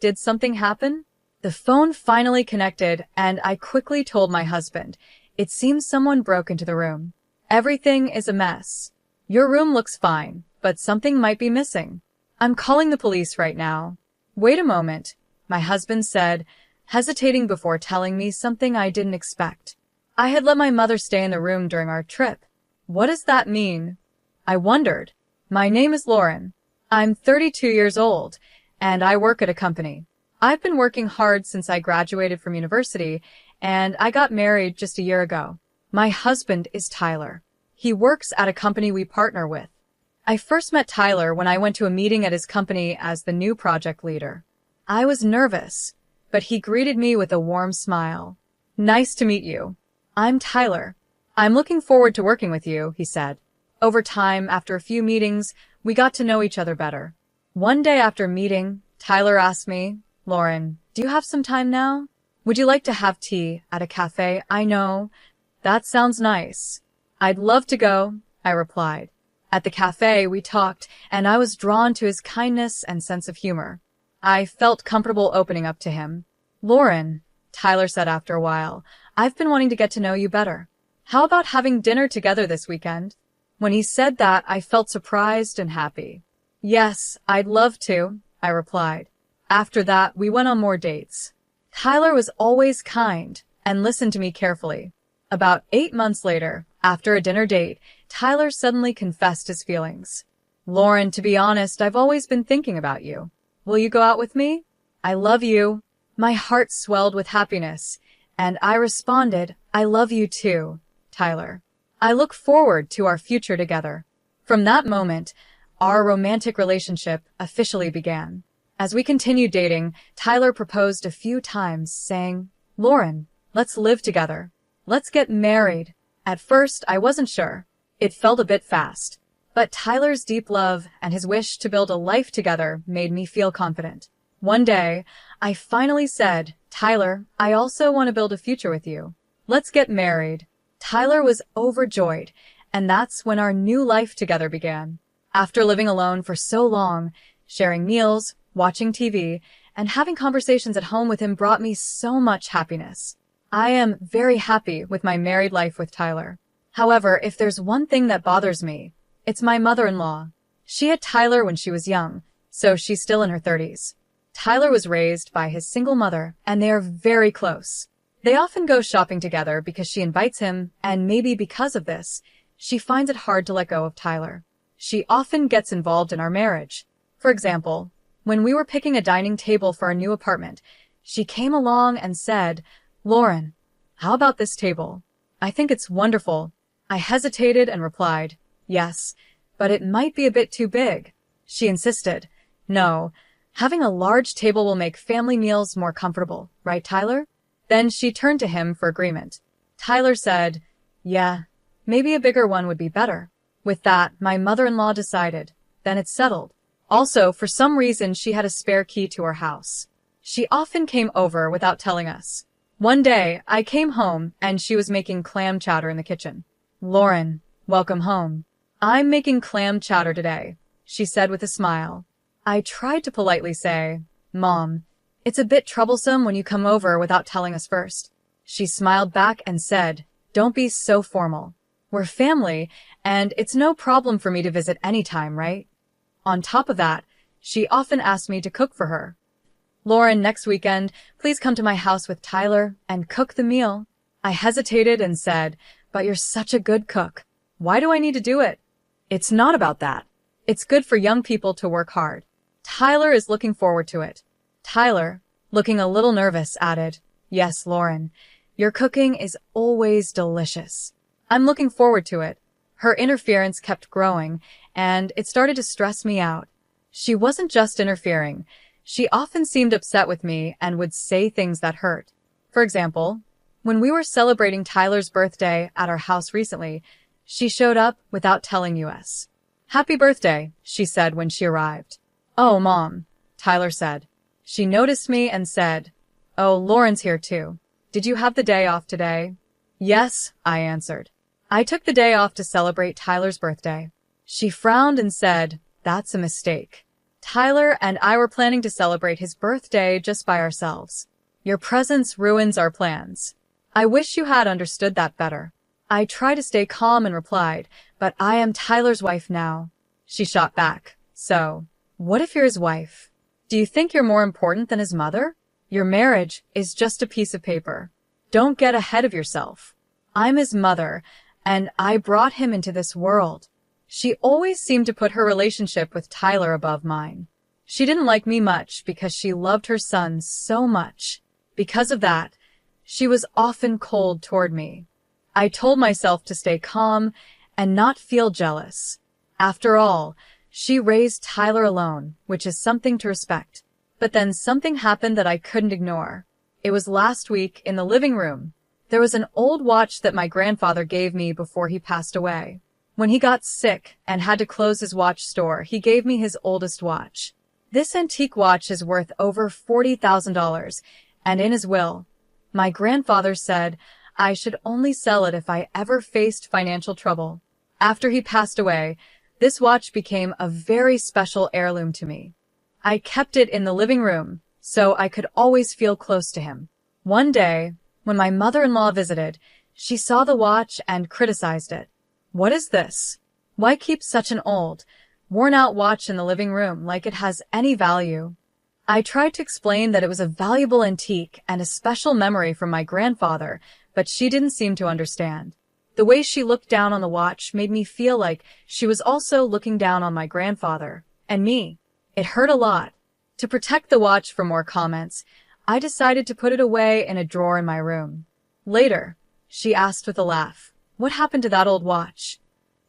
Did something happen? The phone finally connected, and I quickly told my husband. It seems someone broke into the room. Everything is a mess. Your room looks fine, but something might be missing. I'm calling the police right now. Wait a moment, my husband said, hesitating before telling me something I didn't expect. I had let my mother stay in the room during our trip. What does that mean? I wondered. My name is Lauren. I'm 32 years old, and I work at a company. I've been working hard since I graduated from university, and I got married just a year ago. My husband is Tyler. He works at a company we partner with. I first met Tyler when I went to a meeting at his company as the new project leader. I was nervous, but he greeted me with a warm smile. Nice to meet you. I'm Tyler. I'm looking forward to working with you, he said. Over time, after a few meetings, we got to know each other better. One day after meeting, Tyler asked me, Lauren, do you have some time now? Would you like to have tea at a cafe? I know. That sounds nice. I'd love to go, I replied. At the cafe, we talked, and I was drawn to his kindness and sense of humor. I felt comfortable opening up to him. Lauren, Tyler said after a while, I've been wanting to get to know you better. How about having dinner together this weekend? When he said that, I felt surprised and happy. Yes, I'd love to, I replied. After that, we went on more dates. Tyler was always kind and listened to me carefully. About 8 months later, after a dinner date, Tyler suddenly confessed his feelings. Lauren, to be honest, I've always been thinking about you. Will you go out with me? I love you. My heart swelled with happiness, and I responded, I love you too, Tyler. I look forward to our future together. From that moment, our romantic relationship officially began. As we continued dating, Tyler proposed a few times, saying, Lauren, let's live together. Let's get married. At first, I wasn't sure. It felt a bit fast. But Tyler's deep love and his wish to build a life together made me feel confident. One day, I finally said, Tyler, I also want to build a future with you. Let's get married. Tyler was overjoyed, and that's when our new life together began. After living alone for so long, sharing meals, watching TV, and having conversations at home with him brought me so much happiness. I am very happy with my married life with Tyler. However, if there's one thing that bothers me, it's my mother-in-law. She had Tyler when she was young, so she's still in her 30s. Tyler was raised by his single mother, and they are very close. They often go shopping together because she invites him, and maybe because of this, she finds it hard to let go of Tyler. She often gets involved in our marriage. For example, when we were picking a dining table for our new apartment, she came along and said, Lauren, how about this table? I think it's wonderful. I hesitated and replied, yes, but it might be a bit too big. She insisted, no, having a large table will make family meals more comfortable, right, Tyler? Then she turned to him for agreement. Tyler said, yeah, maybe a bigger one would be better. With that, my mother-in-law decided. Then it's settled. Also, for some reason, she had a spare key to our house. She often came over without telling us. One day, I came home and she was making clam chowder in the kitchen. Lauren, welcome home. I'm making clam chowder today, she said with a smile. I tried to politely say, Mom, it's a bit troublesome when you come over without telling us first. She smiled back and said, don't be so formal. We're family, and it's no problem for me to visit anytime, right? On top of that, she often asked me to cook for her. Lauren, next weekend, please come to my house with Tyler and cook the meal. I hesitated and said, but you're such a good cook. Why do I need to do it? It's not about that. It's good for young people to work hard. Tyler is looking forward to it. Tyler, looking a little nervous, added, yes, Lauren, your cooking is always delicious. I'm looking forward to it. Her interference kept growing, and it started to stress me out. She wasn't just interfering. She often seemed upset with me and would say things that hurt. For example, when we were celebrating Tyler's birthday at our house recently, she showed up without telling us. Happy birthday, she said when she arrived. Oh, Mom, Tyler said. She noticed me and said, oh, Lauren's here too. Did you have the day off today? Yes, I answered. I took the day off to celebrate Tyler's birthday. She frowned and said, that's a mistake. Tyler and I were planning to celebrate his birthday just by ourselves. Your presence ruins our plans. I wish you had understood that better. I tried to stay calm and replied, but I am Tyler's wife now. She shot back. So, what if you're his wife? Do you think you're more important than his mother? Your marriage is just a piece of paper. Don't get ahead of yourself. I'm his mother, and I brought him into this world. She always seemed to put her relationship with Tyler above mine. She didn't like me much because she loved her son so much. Because of that, she was often cold toward me. I told myself to stay calm and not feel jealous. After all, she raised Tyler alone, which is something to respect. But then something happened that I couldn't ignore. It was last week in the living room. There was an old watch that my grandfather gave me before he passed away. When he got sick and had to close his watch store, he gave me his oldest watch. This antique watch is worth over $40,000, and in his will, my grandfather said I should only sell it if I ever faced financial trouble. After he passed away, this watch became a very special heirloom to me. I kept it in the living room so I could always feel close to him. One day, when my mother-in-law visited, she saw the watch and criticized it. What is this? Why keep such an old, worn-out watch in the living room like it has any value? I tried to explain that it was a valuable antique and a special memory from my grandfather, but she didn't seem to understand. The way she looked down on the watch made me feel like she was also looking down on my grandfather and me. It hurt a lot. To protect the watch from more comments, I decided to put it away in a drawer in my room. Later, she asked with a laugh, "What happened to that old watch?"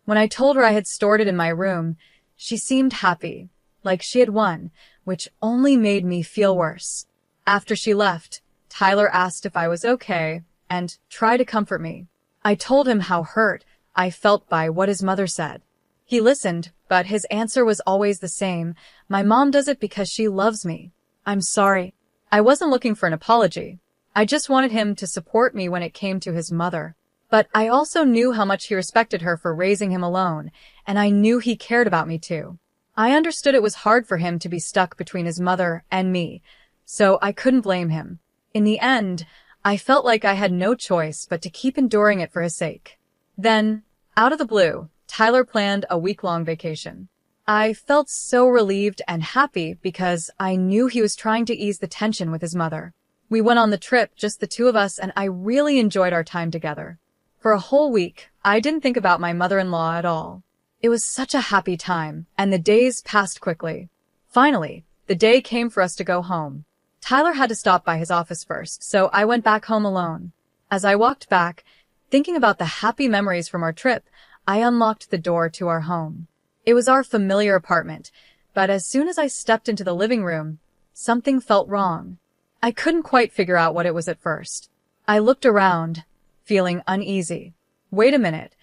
When I told her I had stored it in my room, she seemed happy, like she had won, which only made me feel worse. After she left, Tyler asked if I was okay and tried to comfort me. I told him how hurt I felt by what his mother said. He listened, but his answer was always the same. My mom does it because she loves me. I'm sorry. I wasn't looking for an apology. I just wanted him to support me when it came to his mother. But I also knew how much he respected her for raising him alone, and I knew he cared about me too. I understood it was hard for him to be stuck between his mother and me, so I couldn't blame him. In the end, I felt like I had no choice but to keep enduring it for his sake. Then, out of the blue, Tyler planned a week-long vacation. I felt so relieved and happy because I knew he was trying to ease the tension with his mother. We went on the trip, just the two of us, and I really enjoyed our time together. For a whole week, I didn't think about my mother-in-law at all. It was such a happy time, and the days passed quickly. Finally, the day came for us to go home. Tyler had to stop by his office first, so I went back home alone. As I walked back, thinking about the happy memories from our trip, I unlocked the door to our home. It was our familiar apartment, but as soon as I stepped into the living room, something felt wrong. I couldn't quite figure out what it was at first. I looked around, feeling uneasy. Wait a minute.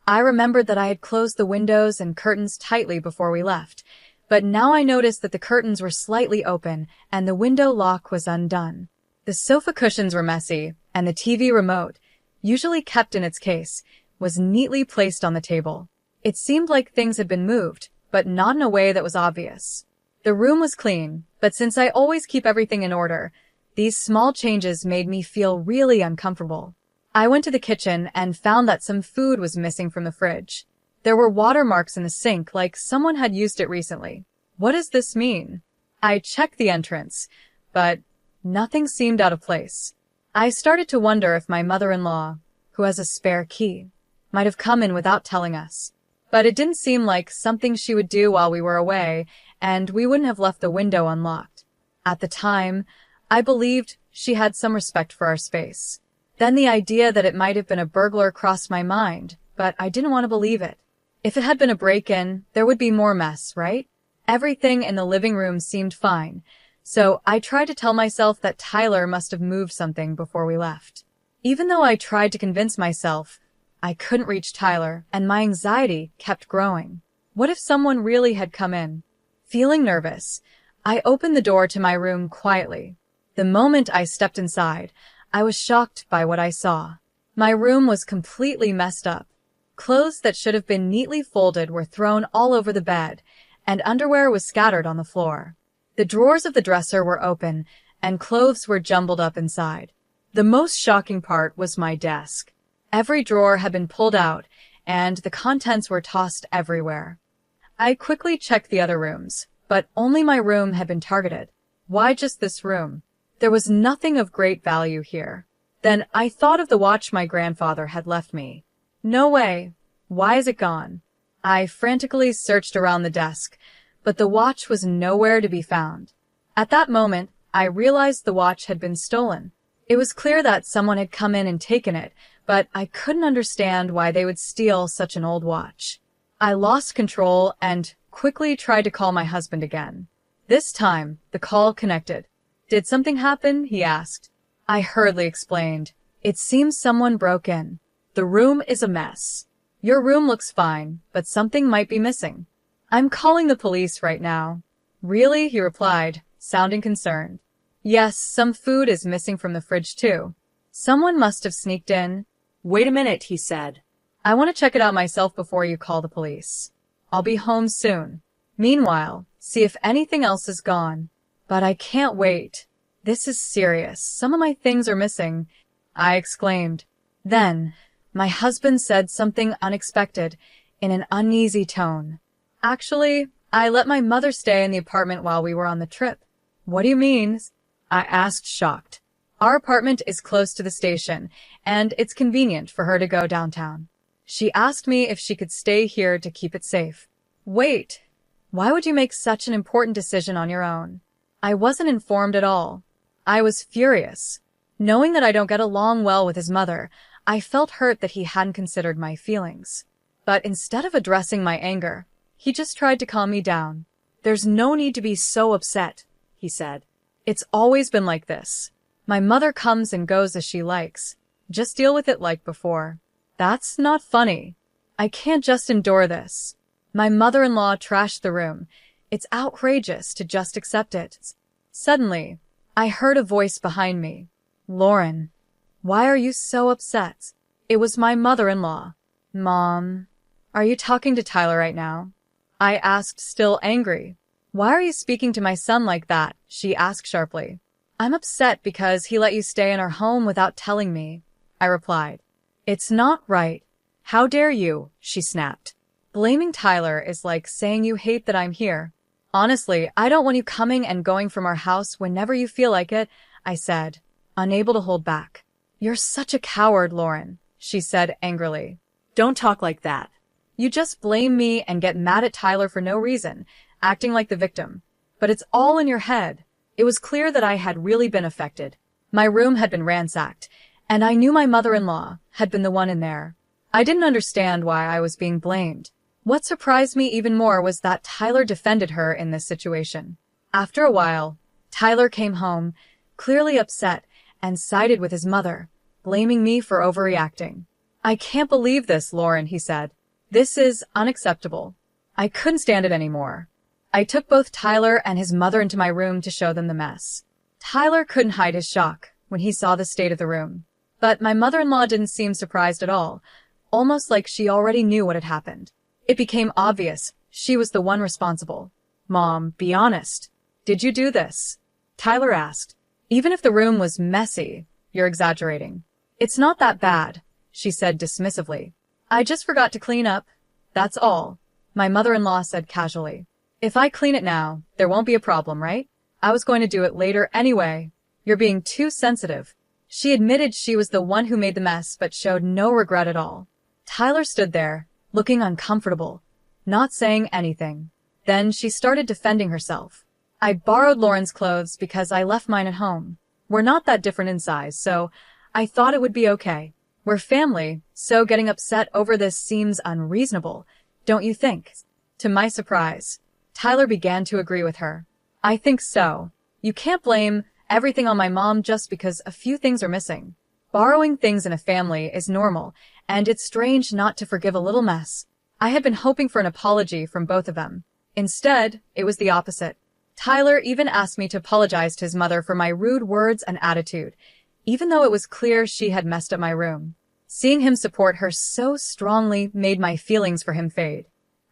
I remembered that I had closed the windows and curtains tightly before we left, but now I noticed that the curtains were slightly open and the window lock was undone. The sofa cushions were messy, and the TV remote, usually kept in its case, was neatly placed on the table. It seemed like things had been moved, but not in a way that was obvious. The room was clean, but since I always keep everything in order, these small changes made me feel really uncomfortable. I went to the kitchen and found that some food was missing from the fridge. There were watermarks in the sink, like someone had used it recently. What does this mean? I checked the entrance, but nothing seemed out of place. I started to wonder if my mother-in-law, who has a spare key, might have come in without telling us. But it didn't seem like something she would do while we were away, and we wouldn't have left the window unlocked. At the time, I believed she had some respect for our space. Then the idea that it might have been a burglar crossed my mind, but I didn't want to believe it. If it had been a break-in, there would be more mess, right? Everything in the living room seemed fine, so I tried to tell myself that Tyler must have moved something before we left. Even though I tried to convince myself, I couldn't reach Tyler, and my anxiety kept growing. What if someone really had come in? Feeling nervous, I opened the door to my room quietly. The moment I stepped inside, I was shocked by what I saw. My room was completely messed up. Clothes that should have been neatly folded were thrown all over the bed, and underwear was scattered on the floor. The drawers of the dresser were open, and clothes were jumbled up inside. The most shocking part was my desk. Every drawer had been pulled out, and the contents were tossed everywhere. I quickly checked the other rooms, but only my room had been targeted. Why just this room? There was nothing of great value here. Then I thought of the watch my grandfather had left me. No way. Why is it gone? I frantically searched around the desk, but the watch was nowhere to be found. At that moment, I realized the watch had been stolen. It was clear that someone had come in and taken it, but I couldn't understand why they would steal such an old watch. I lost control and quickly tried to call my husband again. This time, the call connected. "Did something happen?" he asked. I hurriedly explained. "It seems someone broke in. The room is a mess. Your room looks fine, but something might be missing. I'm calling the police right now." "Really?" he replied, sounding concerned. "Yes, some food is missing from the fridge too. Someone must have sneaked in." "Wait a minute," he said. "I want to check it out myself before you call the police. I'll be home soon. Meanwhile, see if anything else is gone." "But I can't wait. This is serious. Some of my things are missing," I exclaimed. Then, my husband said something unexpected in an uneasy tone. "Actually, I let my mother stay in the apartment while we were on the trip." "What do you mean?" I asked, shocked. "Our apartment is close to the station, and it's convenient for her to go downtown. She asked me if she could stay here to keep it safe." "Wait, why would you make such an important decision on your own?" I wasn't informed at all. I was furious. Knowing that I don't get along well with his mother, I felt hurt that he hadn't considered my feelings. But instead of addressing my anger, he just tried to calm me down. "There's no need to be so upset," he said. "It's always been like this. My mother comes and goes as she likes. Just deal with it like before." "That's not funny. I can't just endure this. My mother-in-law trashed the room. It's outrageous to just accept it." Suddenly, I heard a voice behind me. "Lauren, why are you so upset?" It was my mother-in-law. "Mom, are you talking to Tyler right now?" I asked, still angry. "Why are you speaking to my son like that?" she asked sharply. "I'm upset because he let you stay in our home without telling me," I replied. "It's not right. How dare you?" she snapped. "Blaming Tyler is like saying you hate that I'm here." "Honestly, I don't want you coming and going from our house whenever you feel like it," I said, unable to hold back. "You're such a coward, Lauren," she said angrily. "Don't talk like that." "You just blame me and get mad at Tyler for no reason, acting like the victim. But it's all in your head." It was clear that I had really been affected. My room had been ransacked, and I knew my mother-in-law had been the one in there. I didn't understand why I was being blamed. What surprised me even more was that Tyler defended her in this situation. After a while, Tyler came home, clearly upset, and sided with his mother, blaming me for overreacting. "I can't believe this, Lauren," he said. "This is unacceptable." I couldn't stand it anymore. I took both Tyler and his mother into my room to show them the mess. Tyler couldn't hide his shock when he saw the state of the room. But my mother-in-law didn't seem surprised at all, almost like she already knew what had happened. It became obvious she was the one responsible. "Mom, be honest. Did you do this?" Tyler asked. "Even if the room was messy, you're exaggerating." "It's not that bad," she said dismissively. "I just forgot to clean up. That's all," my mother-in-law said casually. "If I clean it now, there won't be a problem, right? I was going to do it later anyway." "You're being too sensitive." She admitted she was the one who made the mess but showed no regret at all. Tyler stood there, looking uncomfortable, not saying anything. Then she started defending herself. "I borrowed Lauren's clothes because I left mine at home. We're not that different in size, so I thought it would be okay. We're family, so getting upset over this seems unreasonable, don't you think?" To my surprise, Tyler began to agree with her. "I think so. You can't blame everything on my mom just because a few things are missing. Borrowing things in a family is normal, and it's strange not to forgive a little mess." I had been hoping for an apology from both of them. Instead, it was the opposite. Tyler even asked me to apologize to his mother for my rude words and attitude, even though it was clear she had messed up my room. Seeing him support her so strongly made my feelings for him fade.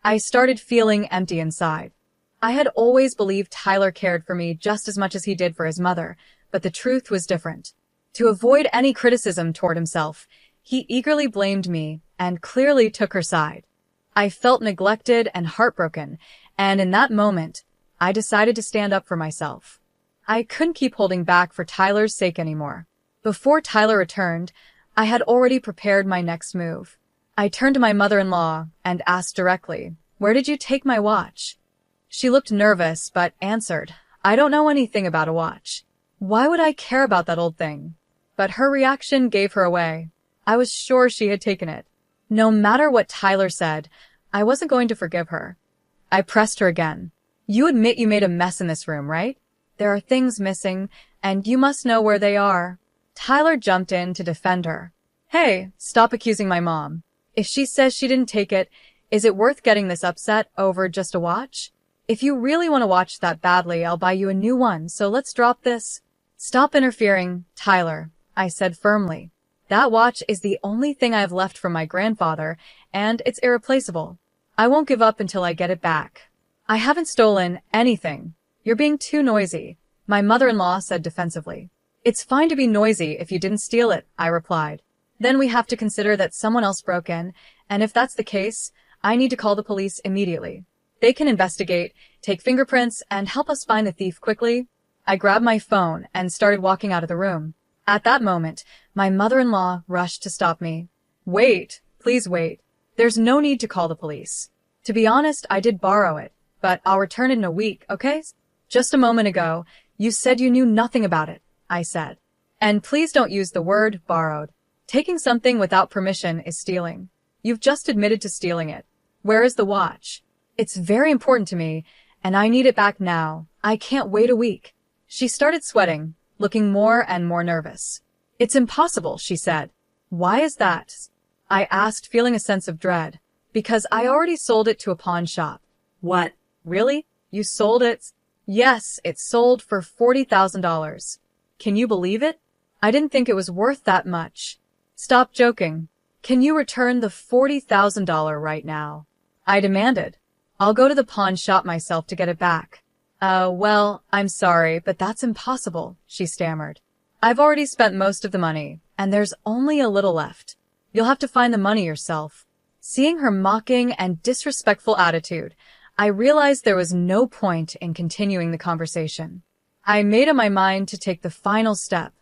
I started feeling empty inside. I had always believed Tyler cared for me just as much as he did for his mother, but the truth was different. To avoid any criticism toward himself, he eagerly blamed me and clearly took her side. I felt neglected and heartbroken, and in that moment, I decided to stand up for myself. I couldn't keep holding back for Tyler's sake anymore. Before Tyler returned, I had already prepared my next move. I turned to my mother-in-law and asked directly, "Where did you take my watch?" She looked nervous but answered, "I don't know anything about a watch. Why would I care about that old thing?" But her reaction gave her away. I was sure she had taken it. No matter what Tyler said, I wasn't going to forgive her. I pressed her again. "You admit you made a mess in this room, right? There are things missing, and you must know where they are." Tyler jumped in to defend her. "Hey, stop accusing my mom. If she says she didn't take it, is it worth getting this upset over just a watch? If you really want to watch that badly, I'll buy you a new one, so let's drop this." "Stop interfering, Tyler," I said firmly. "That watch is the only thing I have left from my grandfather, and it's irreplaceable. I won't give up until I get it back." "I haven't stolen anything. You're being too noisy," my mother-in-law said defensively. "It's fine to be noisy if you didn't steal it," I replied. "Then we have to consider that someone else broke in, and if that's the case, I need to call the police immediately. They can investigate, take fingerprints, and help us find the thief quickly." I grabbed my phone and started walking out of the room. At that moment, my mother-in-law rushed to stop me. "Wait, please wait. There's no need to call the police. To be honest, I did borrow it, but I'll return it in a week, okay? Just a moment ago, you said you knew nothing about it," I said. "And please don't use the word borrowed. Taking something without permission is stealing. You've just admitted to stealing it. Where is the watch? It's very important to me, and I need it back now. I can't wait a week." She started sweating, looking more and more nervous. "It's impossible," she said. "Why is that?" I asked, feeling a sense of dread. "Because I already sold it to a pawn shop." What? "Really? You sold it?" "Yes, it sold for $40,000. Can you believe it? I didn't think it was worth that much." "Stop joking. Can you return the $40,000 right now?" I demanded. "I'll go to the pawn shop myself to get it back." Well, I'm sorry, but that's impossible," she stammered. "I've already spent most of the money, and there's only a little left. You'll have to find the money yourself." Seeing her mocking and disrespectful attitude, I realized there was no point in continuing the conversation. I made up my mind to take the final step.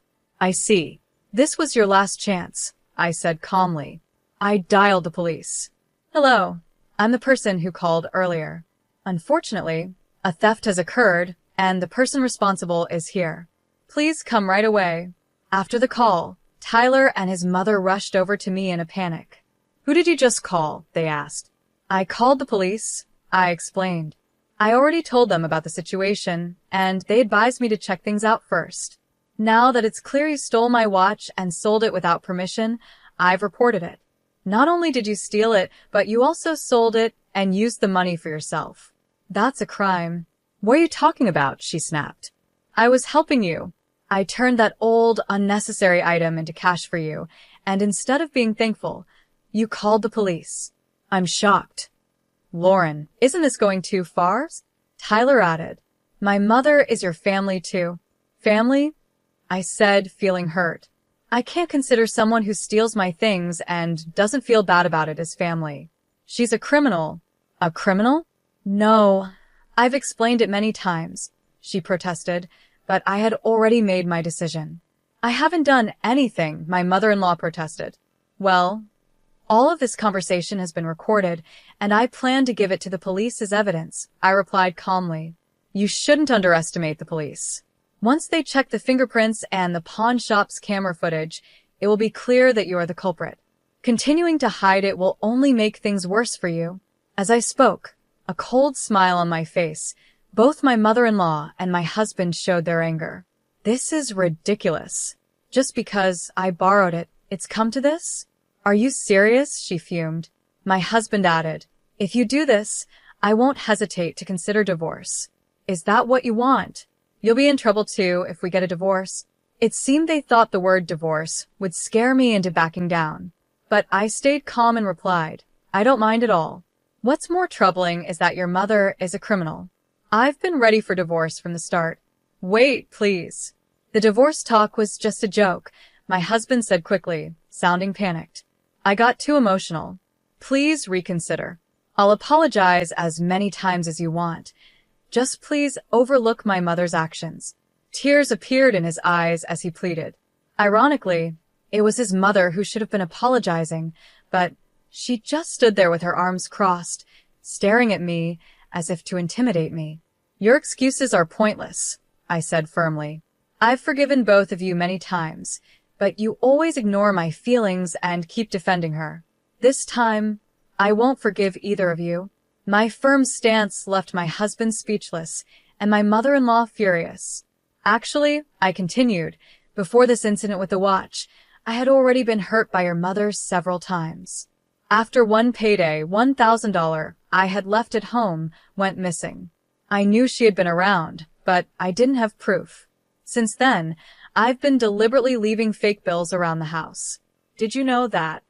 "I see. This was your last chance," I said calmly. I dialed the police. "Hello. I'm the person who called earlier. Unfortunately, a theft has occurred, and the person responsible is here. Please come right away." After the call, Tyler and his mother rushed over to me in a panic. "Who did you just call?" they asked. "I called the police," I explained. "I already told them about the situation, and they advised me to check things out first. Now that it's clear you stole my watch and sold it without permission, I've reported it. Not only did you steal it, but you also sold it and used the money for yourself. That's a crime." "What are you talking about?" she snapped. "I was helping you. I turned that old, unnecessary item into cash for you, and instead of being thankful, you called the police." I'm shocked. "Lauren, isn't this going too far?" Tyler added. "My mother is your family too." "Family?" I said, feeling hurt. "I can't consider someone who steals my things and doesn't feel bad about it as family. She's a criminal." "A criminal?" "No, I've explained it many times," she protested, but I had already made my decision. "I haven't done anything," my mother-in-law protested. "Well, all of this conversation has been recorded, and I plan to give it to the police as evidence," I replied calmly. "You shouldn't underestimate the police. Once they check the fingerprints and the pawn shop's camera footage, it will be clear that you are the culprit. Continuing to hide it will only make things worse for you." As I spoke, a cold smile on my face, both my mother-in-law and my husband showed their anger. "This is ridiculous. Just because I borrowed it, it's come to this? Are you serious?" she fumed. My husband added, "If you do this, I won't hesitate to consider divorce." "Is that what you want? You'll be in trouble too if we get a divorce." It seemed they thought the word divorce would scare me into backing down. But I stayed calm and replied, "I don't mind at all. What's more troubling is that your mother is a criminal. I've been ready for divorce from the start. Wait, please. The divorce talk was just a joke, my husband said quickly, sounding panicked. I got too emotional. Please reconsider. I'll apologize as many times as you want. Just please overlook my mother's actions. Tears appeared in his eyes as he pleaded. Ironically, it was his mother who should have been apologizing, but she just stood there with her arms crossed, staring at me as if to intimidate me. Your excuses are pointless, I said firmly. I've forgiven both of you many times, but you always ignore my feelings and keep defending her. This time, I won't forgive either of you. My firm stance left my husband speechless and my mother-in-law furious. Actually, I continued, before this incident with the watch, I had already been hurt by your mother several times. After one payday, $1,000 I had left at home went missing. I knew she had been around, but I didn't have proof. Since then, I've been deliberately leaving fake bills around the house. Did you know that?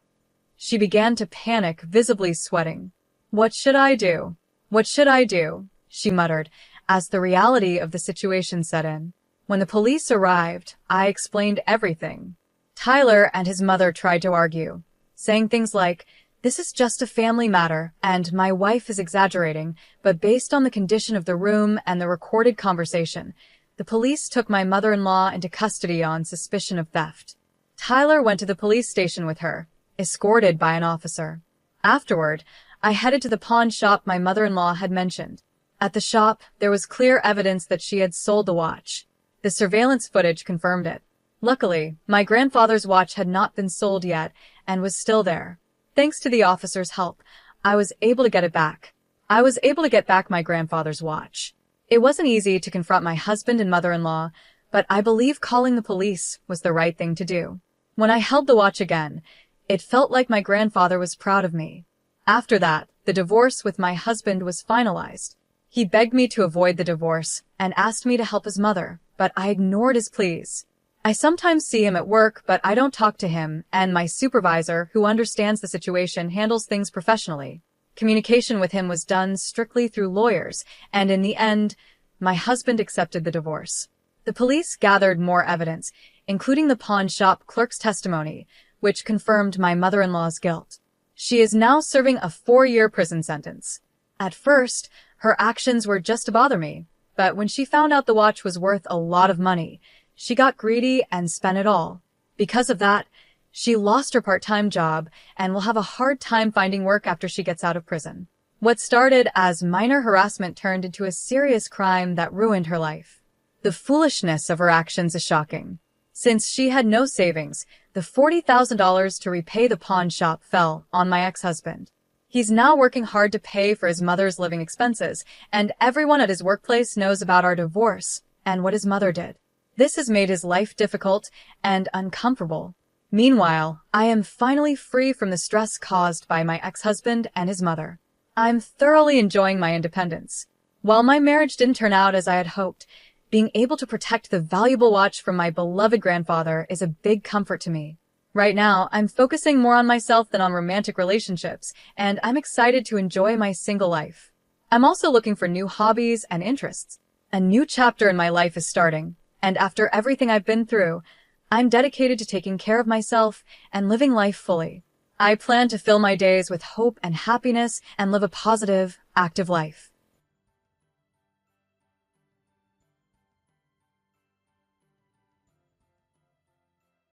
She began to panic, visibly sweating. What should I do? What should I do? She muttered, as the reality of the situation set in. When the police arrived, I explained everything. Tyler and his mother tried to argue, saying things like, "This is just a family matter, and my wife is exaggerating," but based on the condition of the room and the recorded conversation, the police took my mother-in-law into custody on suspicion of theft. Tyler went to the police station with her, escorted by an officer. Afterward, I headed to the pawn shop my mother-in-law had mentioned. At the shop, there was clear evidence that she had sold the watch. The surveillance footage confirmed it. Luckily, my grandfather's watch had not been sold yet and was still there. Thanks to the officer's help, I was able to get it back. I was able to get back my grandfather's watch. It wasn't easy to confront my husband and mother-in-law, but I believe calling the police was the right thing to do. When I held the watch again, it felt like my grandfather was proud of me. After that, the divorce with my husband was finalized. He begged me to avoid the divorce and asked me to help his mother, but I ignored his pleas. I sometimes see him at work, but I don't talk to him, and my supervisor, who understands the situation, handles things professionally. Communication with him was done strictly through lawyers, and in the end, my husband accepted the divorce. The police gathered more evidence, including the pawn shop clerk's testimony, which confirmed my mother-in-law's guilt. She is now serving a 4-year prison sentence. At first, her actions were just to bother me, but when she found out the watch was worth a lot of money, she got greedy and spent it all. Because of that, she lost her part-time job and will have a hard time finding work after she gets out of prison. What started as minor harassment turned into a serious crime that ruined her life. The foolishness of her actions is shocking. Since she had no savings, the $40,000 to repay the pawn shop fell on my ex-husband. He's now working hard to pay for his mother's living expenses, and everyone at his workplace knows about our divorce and what his mother did. This has made his life difficult and uncomfortable. Meanwhile, I am finally free from the stress caused by my ex-husband and his mother. I'm thoroughly enjoying my independence. While my marriage didn't turn out as I had hoped, being able to protect the valuable watch from my beloved grandfather is a big comfort to me. Right now, I'm focusing more on myself than on romantic relationships, and I'm excited to enjoy my single life. I'm also looking for new hobbies and interests. A new chapter in my life is starting, and after everything I've been through, I'm dedicated to taking care of myself and living life fully. I plan to fill my days with hope and happiness and live a positive, active life.